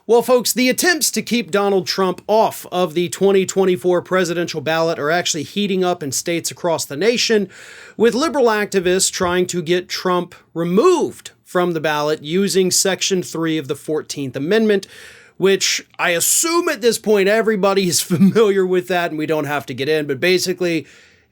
Well, folks, the attempts to keep Donald Trump off of the 2024 presidential ballot are actually heating up in states across the nation, with liberal activists trying to get Trump removed from the ballot using Section 3 of the 14th Amendment, which I assume at this point everybody is familiar with that and we don't have to get in. But basically,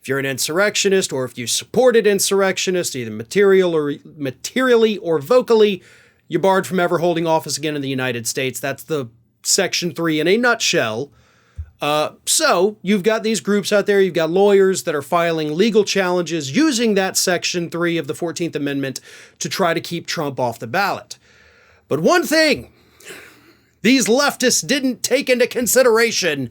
if you're an insurrectionist or if you supported insurrectionists, either materially or vocally, you're barred from ever holding office again in the United States. That's the Section 3 in a nutshell. So you've got these groups out there, you've got lawyers that are filing legal challenges using that Section 3 of the 14th Amendment to try to keep Trump off the ballot. But one thing these leftists didn't take into consideration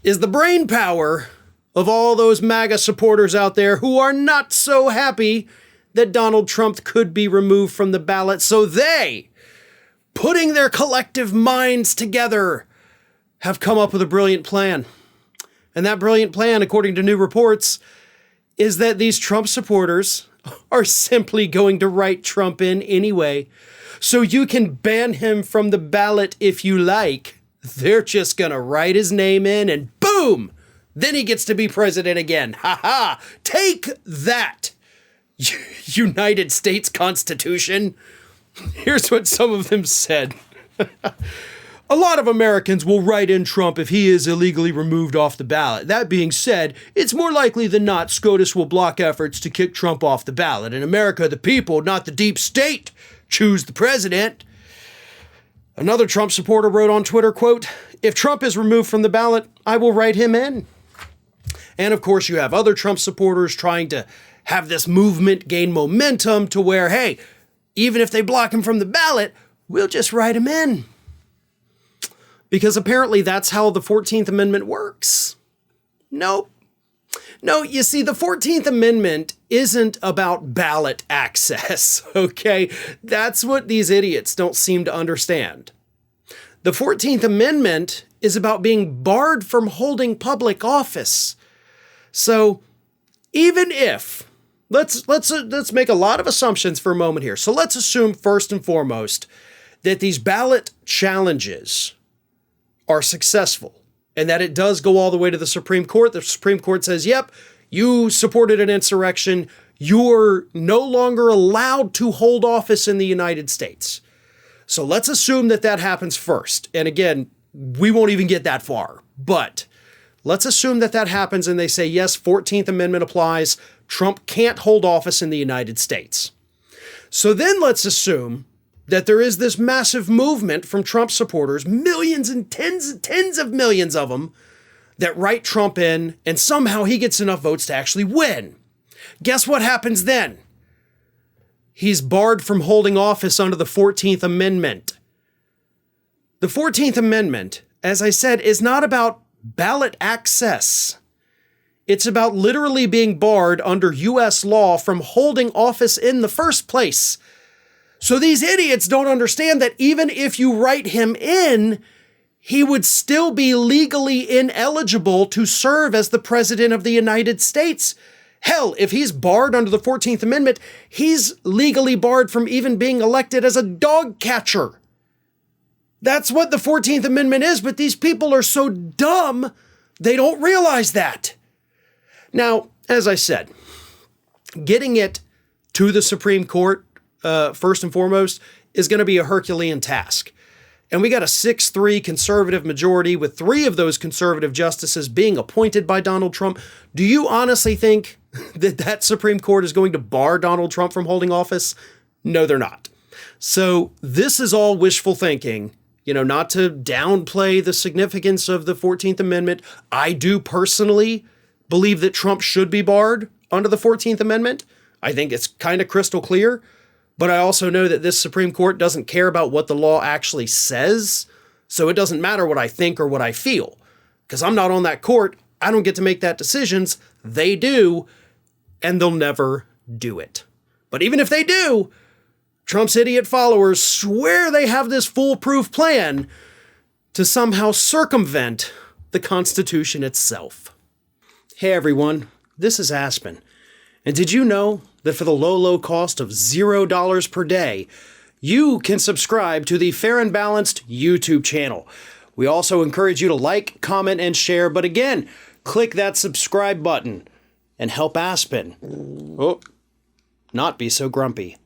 is the brain power of all those MAGA supporters out there who are not so happy that Donald Trump could be removed from the ballot. So they, putting their collective minds together, have come up with a brilliant plan. And that brilliant plan, according to new reports, is that these Trump supporters are simply going to write Trump in anyway. So you can ban him from the ballot if you like. They're just going to write his name in and boom, then he gets to be president again. Ha ha! Take that, United States Constitution. Here's what some of them said. A lot of Americans will write in Trump if he is illegally removed off the ballot. That being said, it's more likely than not SCOTUS will block efforts to kick Trump off the ballot. In America, the people, not the deep state, choose the president. Another Trump supporter wrote on Twitter, quote, "If Trump is removed from the ballot, I will write him in." And of course, you have other Trump supporters trying to have this movement gain momentum to where, hey, even if they block him from the ballot, we'll just write him in. Because apparently that's how the 14th Amendment works. Nope. No, you see, the 14th Amendment isn't about ballot access, okay? That's what these idiots don't seem to understand. The 14th Amendment is about being barred from holding public office. So even if, let's make a lot of assumptions for a moment here. So let's assume first and foremost that these ballot challenges are successful and that it does go all the way to the Supreme Court. The Supreme Court says, yep, you supported an insurrection. You're no longer allowed to hold office in the United States. So let's assume that that happens first. And again, we won't even get that far, but let's assume that that happens and they say, yes, 14th Amendment applies. Trump can't hold office in the United States. So then let's assume that there is this massive movement from Trump supporters, millions and tens of millions of them, that write Trump in, and somehow he gets enough votes to actually win. Guess what happens then? He's barred from holding office under the 14th Amendment. The 14th Amendment, as I said, is not about ballot access. It's about literally being barred under U.S. law from holding office in the first place. So these idiots don't understand that even if you write him in, he would still be legally ineligible to serve as the president of the United States. Hell, if he's barred under the 14th Amendment, he's legally barred from even being elected as a dog catcher. That's what the 14th Amendment is, but these people are so dumb, they don't realize that. Now, as I said, getting it to the Supreme Court, first and foremost, is going to be a Herculean task. And we got a 6-3 conservative majority with 3 of those conservative justices being appointed by Donald Trump. Do you honestly think that that Supreme Court is going to bar Donald Trump from holding office? No, they're not. So this is all wishful thinking, not to downplay the significance of the 14th Amendment. I do personally believe that Trump should be barred under the 14th Amendment. I think it's kind of crystal clear. But I also know that this Supreme Court doesn't care about what the law actually says, so it doesn't matter what I think or what I feel. Because I'm not on that court, I don't get to make that decisions. They do, and they'll never do it. But even if they do, Trump's idiot followers swear they have this foolproof plan to somehow circumvent the Constitution itself. Hey everyone, this is Aspen. And did you know that for the low cost of $0 per day, you can subscribe to the Fair and Balanced YouTube channel. We also encourage you to like, comment, and share, but again, click that subscribe button and help Aspen not be so grumpy.